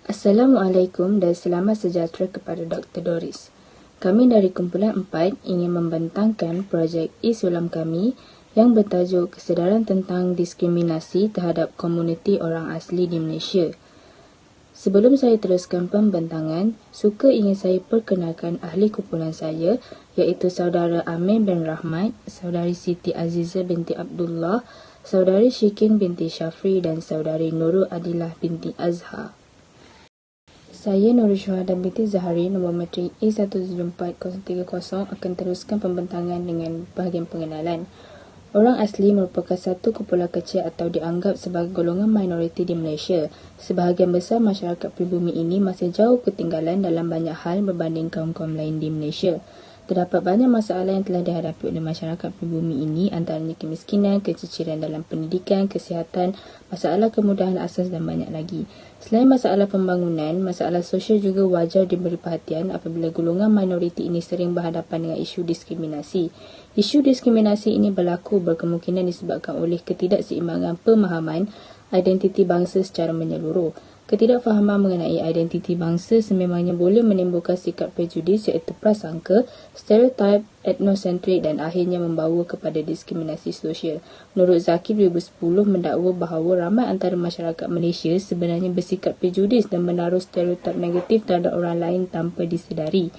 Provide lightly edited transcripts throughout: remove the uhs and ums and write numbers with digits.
Assalamualaikum dan selamat sejahtera kepada Dr. Doris. Kami dari kumpulan 4 ingin membentangkan projek e-sulam kami yang bertajuk Kesedaran tentang Diskriminasi terhadap Komuniti Orang Asli di Malaysia. Sebelum saya teruskan pembentangan, suka ingin saya perkenalkan ahli kumpulan saya, iaitu saudara Amir bin Rahmat, saudari Siti Azizah binti Abdullah, saudari Syikin binti Syafri dan saudari Nurul Adilah binti Azhar. Saya Nurul Syuhada binti Zahari, nombor matrik A174-030 akan teruskan pembentangan dengan bahagian pengenalan. Orang asli merupakan satu kumpulan kecil atau dianggap sebagai golongan minoriti di Malaysia. Sebahagian besar masyarakat pribumi ini masih jauh ketinggalan dalam banyak hal berbanding kaum-kaum lain di Malaysia. Terdapat banyak masalah yang telah dihadapi oleh masyarakat pribumi ini, antaranya kemiskinan, keciciran dalam pendidikan, kesihatan, masalah kemudahan asas dan banyak lagi. Selain masalah pembangunan, masalah sosial juga wajar diberi perhatian apabila golongan minoriti ini sering berhadapan dengan isu diskriminasi. Isu diskriminasi ini berlaku berkemungkinan disebabkan oleh ketidakseimbangan pemahaman identiti bangsa secara menyeluruh. Ketidakfahaman mengenai identiti bangsa sememangnya boleh menimbulkan sikap prejudis iaitu prasangka, stereotip, etnosentrik dan akhirnya membawa kepada diskriminasi sosial. Menurut Zaki 2010 mendakwa bahawa ramai antara masyarakat Malaysia sebenarnya bersikap prejudis dan menaruh stereotip negatif terhadap orang lain tanpa disedari.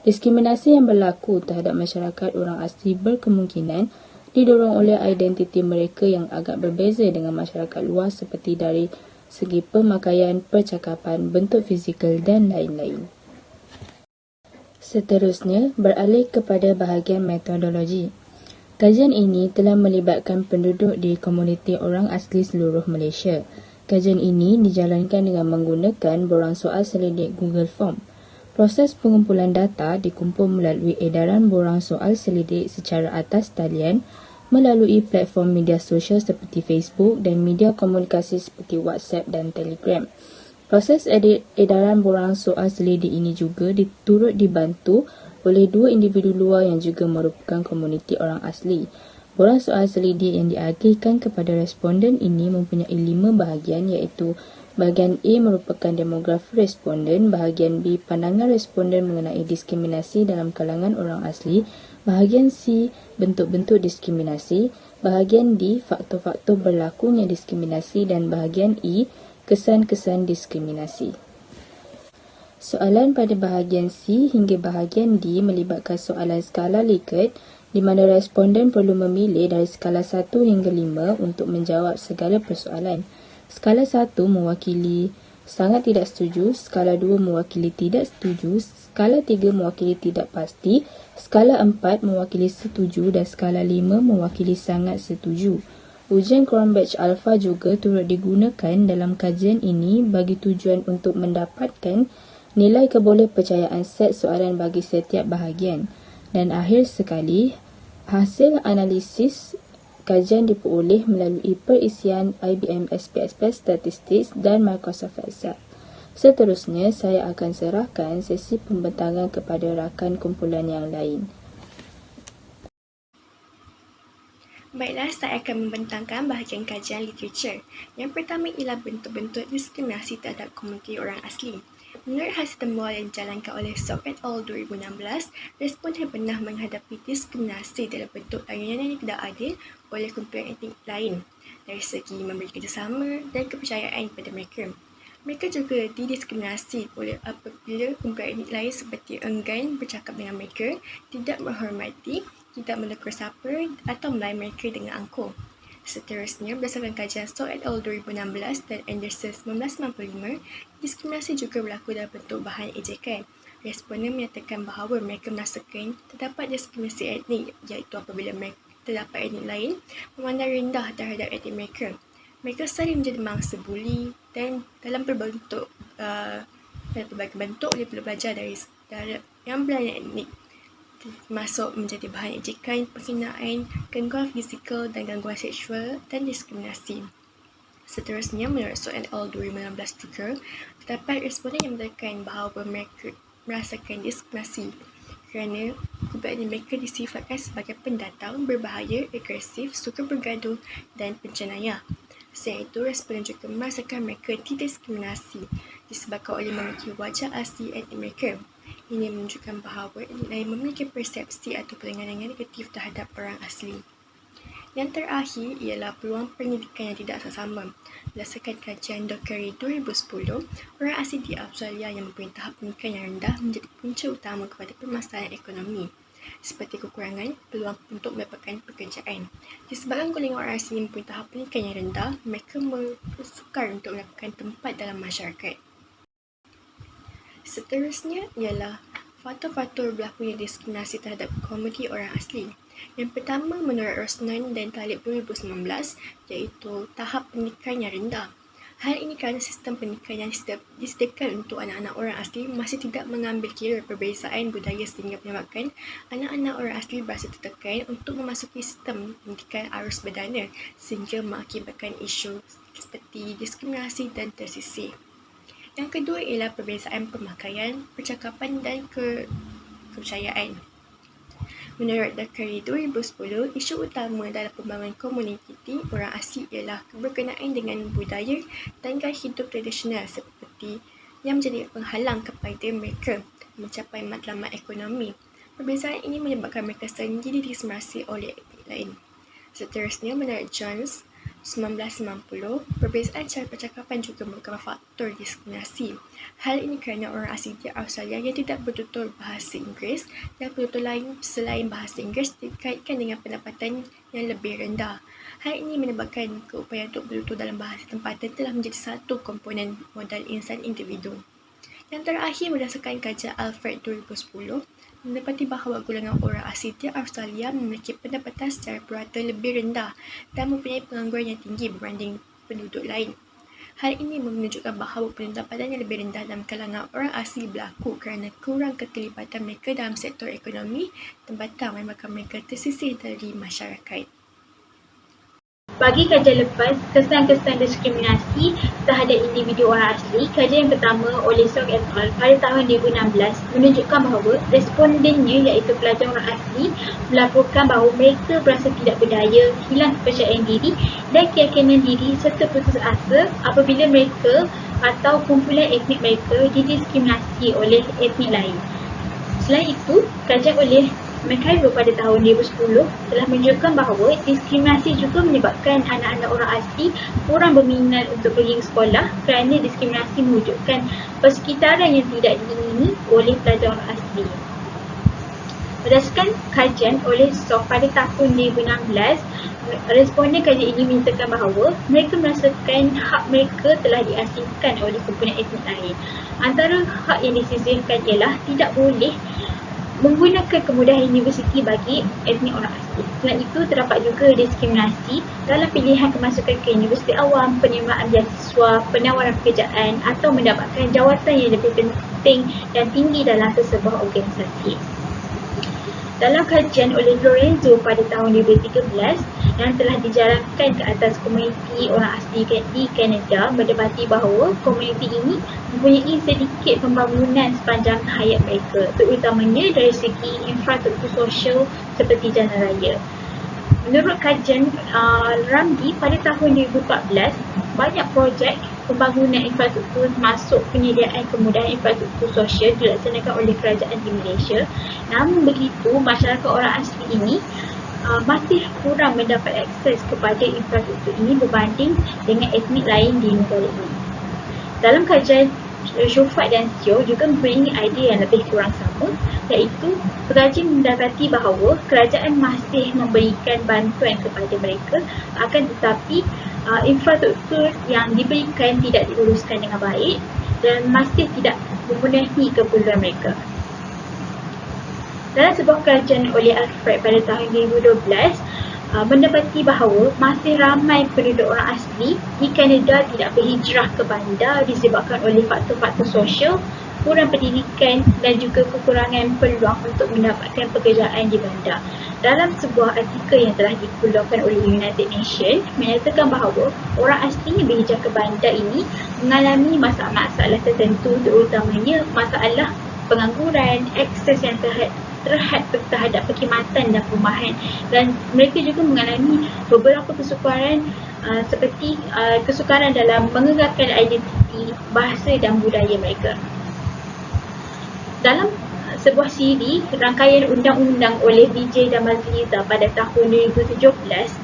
Diskriminasi yang berlaku terhadap masyarakat orang asli berkemungkinan didorong oleh identiti mereka yang agak berbeza dengan masyarakat luar seperti dari segi pemakaian, percakapan, bentuk fizikal dan lain-lain. Seterusnya, beralih kepada bahagian metodologi. Kajian ini telah melibatkan penduduk di komuniti orang asli seluruh Malaysia. Kajian ini dijalankan dengan menggunakan borang soal selidik Google Form. Proses pengumpulan data dikumpul melalui edaran borang soal selidik secara atas talian melalui platform media sosial seperti Facebook dan media komunikasi seperti WhatsApp dan Telegram. Proses edaran borang soal selidik ini juga turut dibantu oleh dua individu luar yang juga merupakan komuniti orang asli. Borang soal selidik yang diagihkan kepada responden ini mempunyai 5 bahagian iaitu bahagian A merupakan demografi responden, bahagian B pandangan responden mengenai diskriminasi dalam kalangan orang asli, bahagian C bentuk-bentuk diskriminasi, bahagian D faktor-faktor berlakunya diskriminasi dan bahagian E kesan-kesan diskriminasi. Soalan pada bahagian C hingga bahagian D melibatkan soalan skala Likert di mana responden perlu memilih dari skala 1 hingga 5 untuk menjawab segala persoalan. Skala 1 mewakili sangat tidak setuju, skala 2 mewakili tidak setuju, skala 3 mewakili tidak pasti, skala 4 mewakili setuju dan skala 5 mewakili sangat setuju. Ujian Cronbach Alpha juga turut digunakan dalam kajian ini bagi tujuan untuk mendapatkan nilai kebolehpercayaan set soalan bagi setiap bahagian. Dan akhir sekali, hasil analisis kajian diperoleh melalui perisian IBM SPSS Statistics dan Microsoft Excel. Seterusnya, saya akan serahkan sesi pembentangan kepada rakan kumpulan yang lain. Baiklah, saya akan membentangkan bahagian kajian literature. Yang pertama ialah bentuk-bentuk diskriminasi terhadap komuniti orang asli. Menurut hasil temuan yang dijalankan oleh Sok et al. 2016, responden pernah menghadapi diskriminasi dalam bentuk layanan yang tidak adil oleh kumpulan etnik lain dari segi memberi kerjasama dan kepercayaan pada mereka. Mereka juga didiskriminasi oleh apabila kumpulan etnik lain seperti enggan bercakap dengan mereka, tidak menghormati, tidak menegur sapa atau melayan mereka dengan angkuh. Seterusnya, berdasarkan kajian Sok et al. 2016 dan Anderson 1995, diskriminasi juga berlaku dalam bentuk bahan ejekan. Responden menyatakan bahawa mereka merasakan terdapat diskriminasi etnik, iaitu apabila terdapat etnik lain memandang rendah terhadap etnik mereka. Mereka sering menjadi mangsa buli dan dalam berbagai bentuk oleh belajar dari yang berlainan etnik, termasuk menjadi bahan ejekan, penghinaan, gangguan fizikal dan gangguan seksual dan diskriminasi. Seterusnya, menurut Sok et al. 2016 juga, terdapat responden yang menyatakan bahawa mereka merasakan diskriminasi kerana kumpulan mereka disifatkan sebagai pendatang, berbahaya, agresif, suka bergaduh dan penjenayah. Selain itu, responden juga merasakan mereka didiskriminasi disebabkan oleh memiliki wajah asli etnik mereka. Ini menunjukkan bahawa etnik lain memiliki persepsi atau pandangan yang negatif terhadap orang asli. Yang terakhir ialah peluang pendidikan yang tidak sama. Berdasarkan kajian Dockery 2010, orang asli di Australia yang mempunyai tahap pendidikan yang rendah menjadi punca utama kepada permasalahan ekonomi, seperti kekurangan peluang untuk mendapatkan pekerjaan. Disebabkan golongan orang asli mempunyai tahap pendidikan yang rendah, mereka sukar untuk mendapatkan tempat dalam masyarakat. Seterusnya ialah faktor-faktor berlakunya diskriminasi terhadap komuniti orang asli. Yang pertama, menurut Rosnan dan Talib 2019, iaitu tahap pendidikan yang rendah. Hal ini kerana sistem pendidikan yang disediakan untuk anak-anak orang asli masih tidak mengambil kira perbezaan budaya sehingga menyebabkan anak-anak orang asli berasa tertekan untuk memasuki sistem pendidikan arus berdana sehingga mengakibatkan isu seperti diskriminasi dan tersisih. Yang kedua ialah perbezaan pemakaian, percakapan dan kepercayaan. Menurut Dockery 2010, isu utama dalam pembangunan komuniti orang asli ialah berkenaan dengan budaya dan gaya hidup tradisional seperti yang menjadi penghalang kepada mereka mencapai matlamat ekonomi. Perbezaan ini menyebabkan mereka sendiri diskriminasi oleh etnik lain. Seterusnya, menurut Jones 1990, perbezaan cara percakapan juga merupakan faktor diskriminasi. Hal ini kerana orang asli di Australia yang tidak bertutur bahasa Inggeris dan penutur lain selain bahasa Inggeris dikaitkan dengan pendapatan yang lebih rendah. Hal ini menyebabkan keupayaan untuk bertutur dalam bahasa tempatan telah menjadi satu komponen modal insan individu. Yang terakhir, berdasarkan kajian Alfred 2010, mendapati bahawa golongan orang asli di Australia memiliki pendapatan secara purata lebih rendah dan mempunyai pengangguran yang tinggi berbanding penduduk lain. Hal ini menunjukkan bahawa pendapatan yang lebih rendah dalam kalangan orang asli berlaku kerana kurang keterlibatan mereka dalam sektor ekonomi tempatan menyebabkan mereka tersisih dari masyarakat. Bagi kajian lepas, kesan-kesan diskriminasi terhadap individu orang asli, kajian yang pertama oleh Sok et al. Pada tahun 2016 menunjukkan bahawa respondennya iaitu pelajar orang asli melaporkan bahawa mereka berasa tidak berdaya, hilang kepercayaan diri dan keyakinan diri serta putus asa apabila mereka atau kumpulan etnik mereka didiskriminasi oleh etnik lain. Selain itu, kajian oleh McIver pada tahun 2010 telah menunjukkan bahawa diskriminasi juga menyebabkan anak-anak orang asli kurang berminat untuk pergi ke sekolah kerana diskriminasi mewujudkan persekitaran yang tidak diingini oleh pelajar orang asli. Berdasarkan kajian oleh Sok pada tahun 2016, responden kajian ini menyatakan bahawa mereka merasakan hak mereka telah diasingkan oleh kumpulan etnik lain. Antara hak yang disisihkan ialah tidak boleh menggunakan kemudahan universiti bagi etnik orang asli. Selain itu, terdapat juga diskriminasi dalam pilihan kemasukan ke universiti awam, penerimaan beasiswa, penawaran pekerjaan atau mendapatkan jawatan yang lebih penting dan tinggi dalam sesebuah organisasi. Dalam kajian oleh Lorenzo pada tahun 2013 yang telah dijalankan ke atas komuniti orang asli di Kanada, mendapati bahawa komuniti ini mempunyai sedikit pembangunan sepanjang hayat mereka, terutamanya dari segi infrastruktur sosial seperti jalan raya. Menurut kajian Ramdi pada tahun 2014, banyak projek pembangunan infrastruktur termasuk penyediaan kemudahan infrastruktur sosial dilaksanakan oleh kerajaan di Malaysia. Namun begitu, masyarakat orang asli ini masih kurang mendapat akses kepada infrastruktur ini berbanding dengan etnik lain di negara ini. Dalam kajian Shofat dan Sio juga mempunyai idea yang lebih kurang sama, iaitu pengaji mendapati bahawa kerajaan masih memberikan bantuan kepada mereka, akan tetapi infrastruktur yang diberikan tidak diuruskan dengan baik dan masih tidak memenuhi keperluan mereka. Dalam sebuah kajian oleh Alfred pada tahun 2012, mendapati bahawa masih ramai penduduk orang asli di Kanada tidak berhijrah ke bandar disebabkan oleh faktor-faktor sosial, kurang pendidikan dan juga kekurangan peluang untuk mendapatkan pekerjaan di bandar. Dalam sebuah artikel yang telah dikeluarkan oleh United Nations menyatakan bahawa orang asli yang berhijrah ke bandar ini mengalami masalah-masalah tertentu, terutamanya masalah pengangguran, akses yang terhadap perkhidmatan dan perumahan, dan mereka juga mengalami beberapa kesukaran seperti kesukaran dalam mengekalkan identiti, bahasa dan budaya mereka. Dalam sebuah CD rangkaian undang-undang oleh Vijay Damalliza pada tahun 2017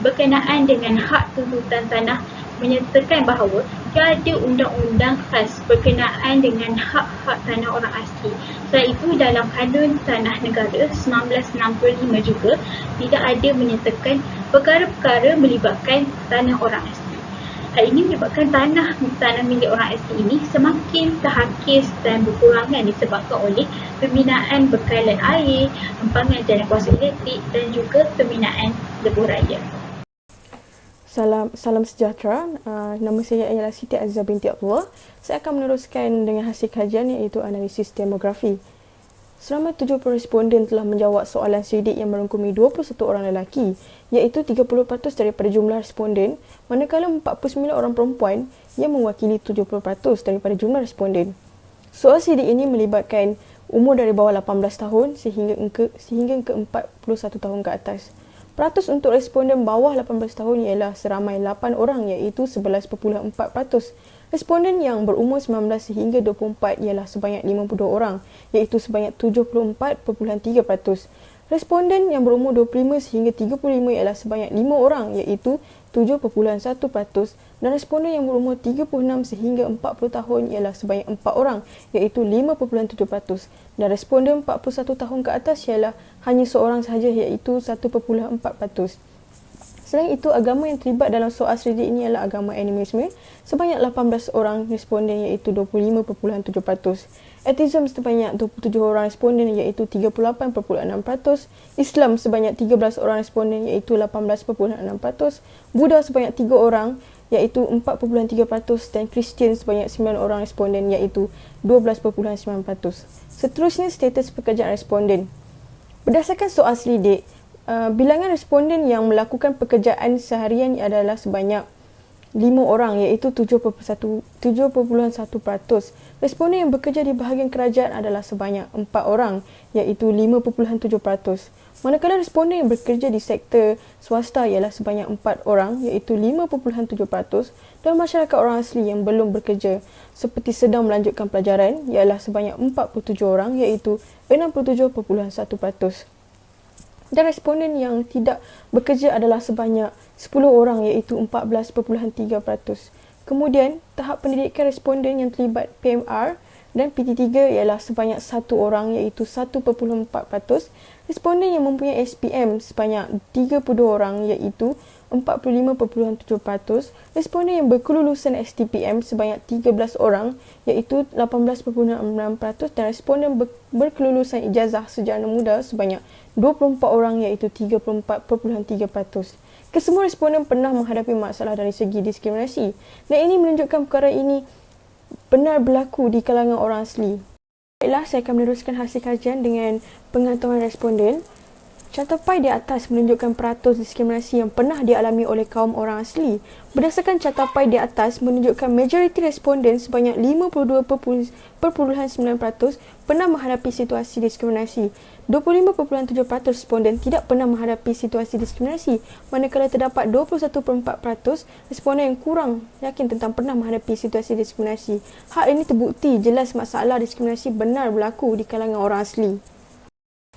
berkenaan dengan hak tuntutan tanah menyatakan bahawa tiada undang-undang khas berkenaan dengan hak-hak tanah orang asli. Selain itu, dalam Kanun Tanah Negara 1965 juga tidak ada menyatakan perkara-perkara melibatkan tanah orang asli. Hal ini menyebabkan tanah milik orang asli ini semakin terhakis dan berkurangan disebabkan oleh pembinaan bekalan air, empangan jalan kuasa elektrik dan juga pembinaan lebuh raya. Salam sejahtera. Nama saya ialah Siti Azizah binti Abdullah. Saya akan meneruskan dengan hasil kajian iaitu analisis demografi. Selama 70 responden telah menjawab soalan sidik yang merangkumi 21 orang lelaki, iaitu 30% daripada jumlah responden, manakala 49 orang perempuan yang mewakili 70% daripada jumlah responden. Soal sidik ini melibatkan umur dari bawah 18 tahun sehingga ke 41 tahun ke atas. Peratus untuk responden bawah 18 tahun ialah seramai 8 orang iaitu 11.4%. Responden yang berumur 19 sehingga 24 ialah sebanyak 52 orang iaitu sebanyak 74.3%. Responden yang berumur 25 sehingga 35 ialah sebanyak 5 orang iaitu 7.1%, dan responden yang berumur 36 sehingga 40 tahun ialah sebanyak 4 orang iaitu 5.7%, dan responden 41 tahun ke atas ialah hanya seorang sahaja iaitu 1.4%. Selain itu, agama yang terlibat dalam soal sidik ini ialah agama animisme sebanyak 18 orang responden iaitu 25.7%. Atheism sebanyak 27 orang responden iaitu 38.6%, Islam sebanyak 13 orang responden iaitu 18.6%, Buddha sebanyak 3 orang iaitu 4.3%, dan Kristian sebanyak 9 orang responden iaitu 12.9%. Seterusnya, status pekerjaan responden. Berdasarkan soal selidik, bilangan responden yang melakukan pekerjaan seharian adalah sebanyak 5 orang iaitu 7.1%. Responden yang bekerja di bahagian kerajaan adalah sebanyak 4 orang iaitu 5.7%. Manakala responden yang bekerja di sektor swasta ialah sebanyak 4 orang iaitu 5.7%, dan masyarakat orang asli yang belum bekerja seperti sedang melanjutkan pelajaran ialah sebanyak 47 orang iaitu 67.1%. Dan responden yang tidak bekerja adalah sebanyak 10 orang iaitu 14.3%. Kemudian, tahap pendidikan responden yang terlibat PMR dan PT3 ialah sebanyak 1 orang iaitu 1.4%. Responden yang mempunyai SPM sebanyak 32 orang iaitu 45.7%. Responden yang berkelulusan STPM sebanyak 13 orang iaitu 18.6%, dan responden berkelulusan ijazah sejana muda sebanyak 24 orang iaitu 34.3%. Kesemua responden pernah menghadapi masalah dari segi diskriminasi, dan ini menunjukkan perkara ini benar berlaku di kalangan orang asli. Baiklah, saya akan meneruskan hasil kajian dengan pengetahuan responden. Catatpai di atas menunjukkan peratus diskriminasi yang pernah dialami oleh kaum orang asli. Berdasarkan catatpai di atas menunjukkan majoriti responden sebanyak 52.9% pernah menghadapi situasi diskriminasi. 25.7% responden tidak pernah menghadapi situasi diskriminasi, manakala terdapat 21.4% responden yang kurang yakin tentang pernah menghadapi situasi diskriminasi. Hal ini terbukti jelas masalah diskriminasi benar berlaku di kalangan orang asli.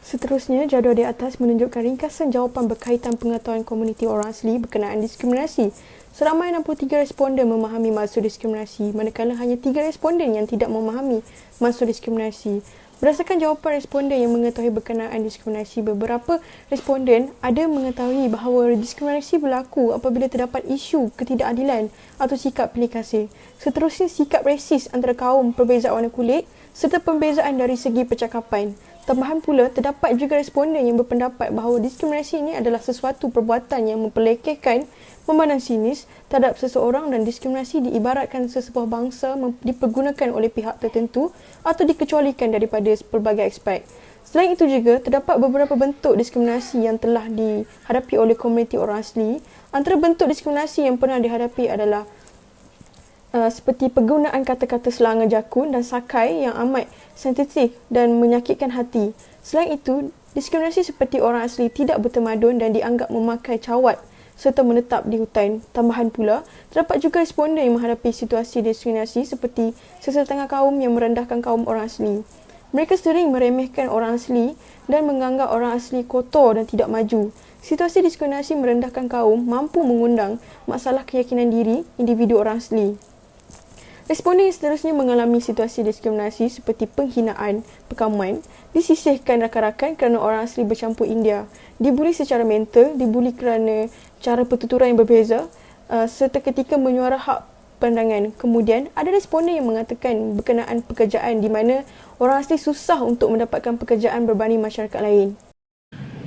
Seterusnya, jadual di atas menunjukkan ringkasan jawapan berkaitan pengetahuan komuniti orang asli berkenaan diskriminasi. Seramai 63 responden memahami maksud diskriminasi, manakala hanya 3 responden yang tidak memahami maksud diskriminasi. Berdasarkan jawapan responden yang mengetahui berkenaan diskriminasi, beberapa responden ada mengetahui bahawa diskriminasi berlaku apabila terdapat isu ketidakadilan atau sikap pilih kasih. Seterusnya, sikap resis antara kaum perbezaan warna kulit serta pembezaan dari segi percakapan. Tambahan pula, terdapat juga responden yang berpendapat bahawa diskriminasi ini adalah sesuatu perbuatan yang memperlekehkan, memandang sinis terhadap seseorang, dan diskriminasi diibaratkan sesebuah bangsa dipergunakan oleh pihak tertentu atau dikecualikan daripada pelbagai aspek. Selain itu juga, terdapat beberapa bentuk diskriminasi yang telah dihadapi oleh komuniti orang asli. Antara bentuk diskriminasi yang pernah dihadapi adalah seperti penggunaan kata-kata selanga jakun dan sakai yang amat sensitif dan menyakitkan hati. Selain itu, Diskriminasi seperti orang asli tidak bertamadun dan dianggap memakai cawat serta menetap di hutan. Tambahan pula, terdapat juga responden yang menghadapi situasi diskriminasi seperti sesetengah kaum yang merendahkan kaum orang asli. Mereka sering meremehkan orang asli dan menganggap orang asli kotor dan tidak maju. Situasi diskriminasi merendahkan kaum mampu mengundang masalah keyakinan diri individu orang asli. Responden yang seterusnya mengalami situasi diskriminasi seperti penghinaan, pekaman, disisihkan rakan-rakan kerana orang asli bercampur India, dibuli secara mental, dibuli kerana cara pertuturan yang berbeza, serta ketika menyuara hak pandangan. Kemudian, ada responden yang mengatakan berkenaan pekerjaan di mana orang asli susah untuk mendapatkan pekerjaan berbanding masyarakat lain.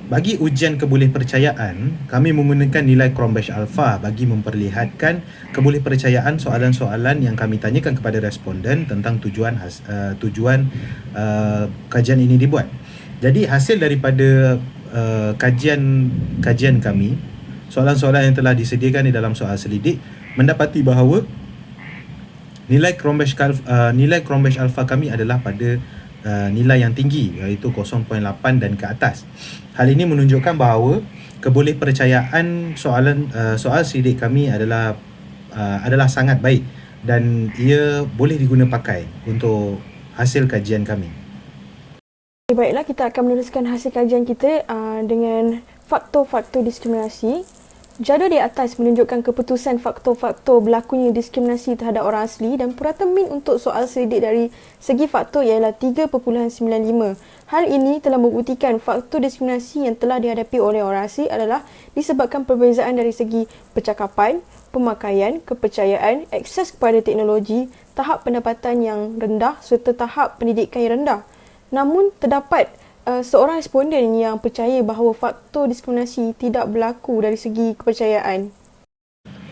Bagi ujian kebolehpercayaan, kami menggunakan nilai Cronbach Alpha bagi memperlihatkan kebolehpercayaan soalan-soalan yang kami tanyakan kepada responden tentang tujuan kajian ini dibuat. Jadi hasil daripada kajian kami, soalan-soalan yang telah disediakan di dalam soal selidik mendapati bahawa nilai Cronbach Alpha kami adalah pada nilai yang tinggi, iaitu 0.8 dan ke atas. Hal ini menunjukkan bahawa kebolehpercayaan soal selidik kami adalah sangat baik dan ia boleh diguna pakai untuk hasil kajian kami. Baiklah, kita akan meneruskan hasil kajian kita dengan faktor-faktor diskriminasi. Jadual di atas menunjukkan keputusan faktor-faktor berlakunya diskriminasi terhadap orang asli dan purata min untuk soal selidik dari segi faktor ialah 3.95. Hal ini telah membuktikan faktor diskriminasi yang telah dihadapi oleh orang asli adalah disebabkan perbezaan dari segi percakapan, pemakaian, kepercayaan, akses kepada teknologi, tahap pendapatan yang rendah serta tahap pendidikan yang rendah. Namun, terdapat seorang responden yang percaya bahawa faktor diskriminasi tidak berlaku dari segi kepercayaan.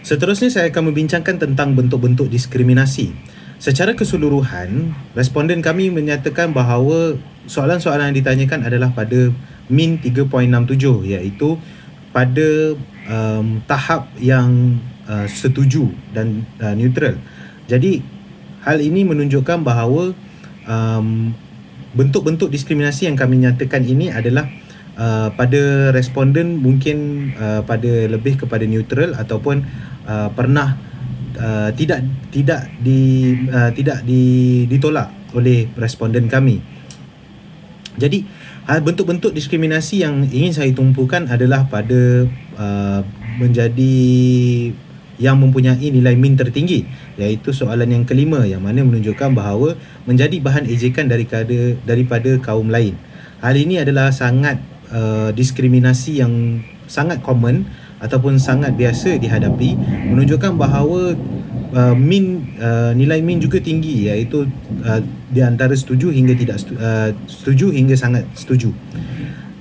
Seterusnya saya akan membincangkan tentang bentuk-bentuk diskriminasi. Secara keseluruhan, responden kami menyatakan bahawa soalan-soalan yang ditanyakan adalah pada min 3.67, iaitu pada tahap yang setuju dan neutral. Jadi, hal ini menunjukkan bahawa bentuk-bentuk diskriminasi yang kami nyatakan ini adalah pada responden mungkin pada lebih kepada neutral ataupun pernah tidak ditolak oleh responden kami. Jadi bentuk-bentuk diskriminasi yang ingin saya tumpukan adalah pada menjadi yang mempunyai nilai min tertinggi, iaitu soalan yang kelima yang mana menunjukkan bahawa menjadi bahan ejekan daripada kaum lain. Hal ini adalah sangat diskriminasi yang sangat common ataupun sangat biasa dihadapi, menunjukkan bahawa nilai min juga tinggi, iaitu di antara setuju hingga tidak setuju hingga sangat setuju.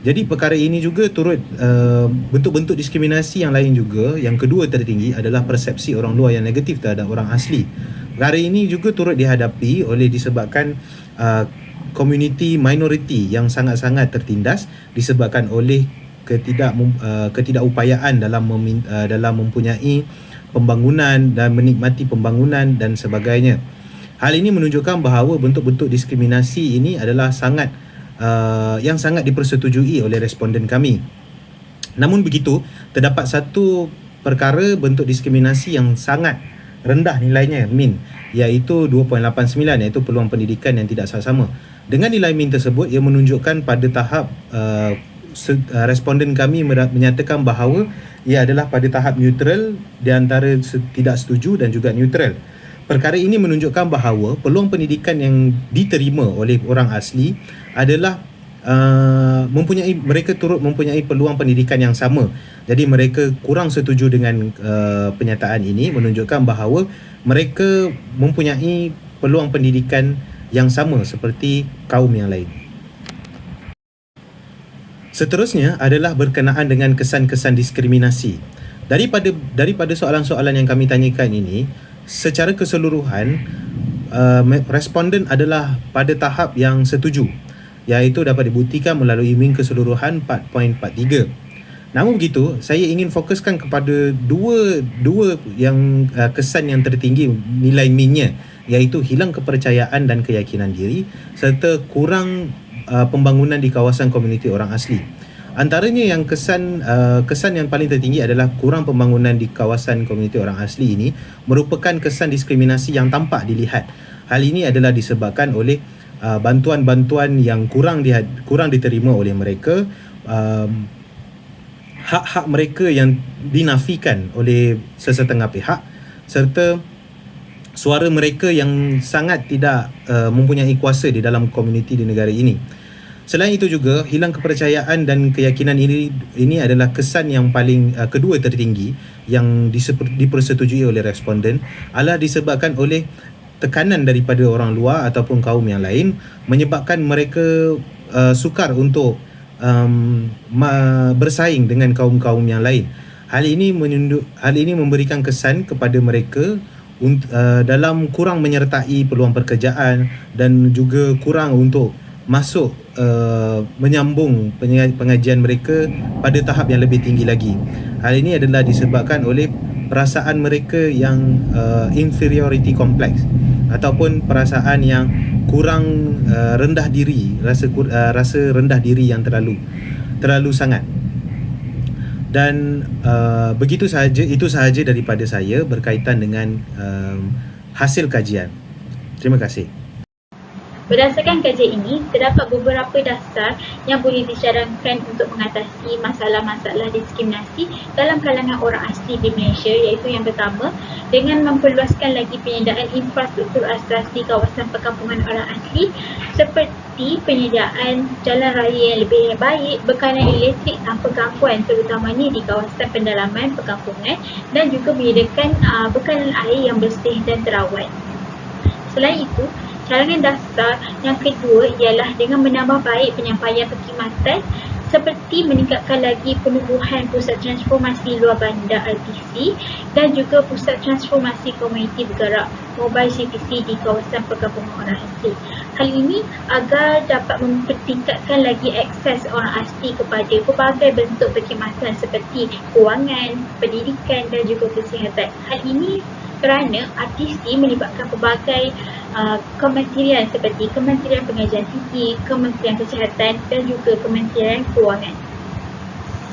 Jadi perkara ini juga turut bentuk-bentuk diskriminasi yang lain juga. Yang kedua tertinggi adalah persepsi orang luar yang negatif terhadap orang asli. Perkara ini juga turut dihadapi oleh disebabkan komuniti minoriti yang sangat-sangat tertindas disebabkan oleh ketidakupayaan dalam mempunyai pembangunan dan menikmati pembangunan dan sebagainya. Hal ini menunjukkan bahawa bentuk-bentuk diskriminasi ini adalah yang sangat dipersetujui oleh responden kami. Namun begitu, terdapat satu perkara bentuk diskriminasi yang sangat rendah nilainya min, iaitu 2.89, iaitu peluang pendidikan yang tidak sama. Dengan nilai min tersebut, ia menunjukkan pada tahap responden kami menyatakan bahawa ia adalah pada tahap neutral di antara tidak setuju dan juga neutral. Perkara ini menunjukkan bahawa peluang pendidikan yang diterima oleh orang asli adalah mereka turut mempunyai peluang pendidikan yang sama. Jadi mereka kurang setuju dengan penyataan ini, menunjukkan bahawa mereka mempunyai peluang pendidikan yang sama seperti kaum yang lain. Seterusnya adalah berkenaan dengan kesan-kesan diskriminasi. Daripada soalan-soalan yang kami tanyakan ini, secara keseluruhan responden adalah pada tahap yang setuju, iaitu dapat dibuktikan melalui min keseluruhan 4.43. Namun begitu, saya ingin fokuskan kepada dua yang kesan yang tertinggi nilai minnya, iaitu hilang kepercayaan dan keyakinan diri serta kurang pembangunan di kawasan komuniti orang asli. Antaranya yang kesan yang paling tertinggi adalah kurang pembangunan di kawasan komuniti orang asli ini merupakan kesan diskriminasi yang tampak dilihat. Hal ini adalah disebabkan oleh bantuan-bantuan yang kurang diterima oleh mereka, hak-hak mereka yang dinafikan oleh sesetengah pihak, serta suara mereka yang sangat tidak mempunyai kuasa di dalam komuniti di negara ini. Selain itu juga, hilang kepercayaan dan keyakinan ini adalah kesan yang paling kedua tertinggi yang dipersetujui oleh responden adalah disebabkan oleh tekanan daripada orang luar ataupun kaum yang lain, menyebabkan mereka sukar untuk bersaing dengan kaum-kaum yang lain. Hal ini memberikan kesan kepada mereka dalam kurang menyertai peluang pekerjaan dan juga kurang untuk masuk menyambung pengajian mereka pada tahap yang lebih tinggi lagi. Hal ini adalah disebabkan oleh perasaan mereka yang inferiority complex ataupun perasaan yang kurang rendah diri, rasa rendah diri yang terlalu sangat. Dan itu sahaja daripada saya berkaitan dengan hasil kajian. Terima kasih. Berdasarkan kajian ini, terdapat beberapa dasar yang boleh dicadankan untuk mengatasi masalah-masalah diskriminasi dalam kalangan orang asli di Malaysia, iaitu yang pertama, dengan memperluaskan lagi penyediaan infrastruktur asas di kawasan perkampungan orang asli seperti penyediaan jalan raya yang lebih baik, bekalan elektrik tanpa gangguan terutamanya di kawasan pendalaman perkampungan, dan juga menyediakan bekalan air yang bersih dan terawat. Selain itu, cadangan dasar yang kedua ialah dengan menambah baik penyampaian perkhidmatan seperti meningkatkan lagi penubuhan pusat transformasi luar bandar RTC dan juga pusat transformasi komuniti bergerak mobile CTC di kawasan perkampungan orang asli. Hal ini agar dapat mempertingkatkan lagi akses orang asli kepada pelbagai bentuk perkhidmatan seperti kewangan, pendidikan dan juga kesihatan. Hal ini kerana RTC melibatkan pelbagai kementerian seperti Kementerian Pengajian Tinggi, Kementerian Kesihatan dan juga Kementerian Kewangan.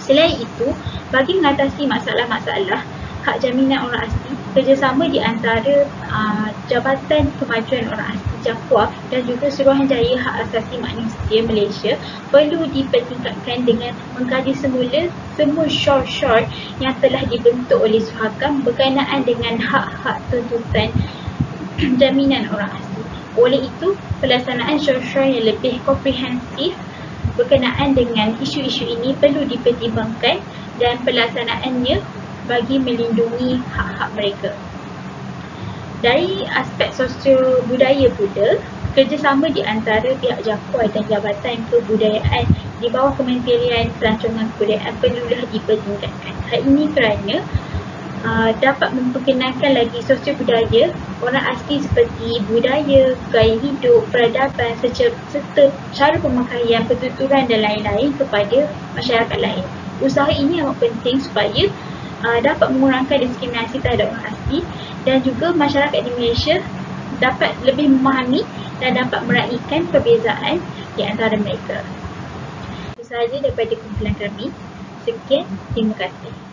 Selain itu, bagi mengatasi masalah-masalah hak jaminan orang asli, kerjasama di antara Jabatan Kemajuan Orang Asli JAPWA dan juga Suruhanjaya Hak Asasi Manusia Malaysia perlu dipertingkatkan dengan mengkaji semula semua syar-syar yang telah dibentuk oleh Suhakam berkenaan dengan hak-hak tuntutan jaminan orang asli. Oleh itu, pelaksanaan syar-syar yang lebih komprehensif berkenaan dengan isu-isu ini perlu dipertimbangkan dan pelaksanaannya bagi melindungi hak-hak mereka. Dari aspek sosio budaya pula, kerjasama di antara pihak JAPWA dan Jabatan Kebudayaan di bawah Kementerian Pelancongan Kebudayaan perlulah dipertingkatkan. Hal ini kerana dapat memperkenalkan lagi sosio budaya orang asli seperti budaya, gaya hidup, peradaban serta cara pemakaian, pertuturan dan lain-lain kepada masyarakat lain. Usaha ini amat penting supaya dapat mengurangkan diskriminasi terhadap orang asli dan juga masyarakat di Malaysia dapat lebih memahami dan dapat meraihkan perbezaan di antara mereka. Itu sahaja daripada kumpulan kami. Sekian, terima kasih.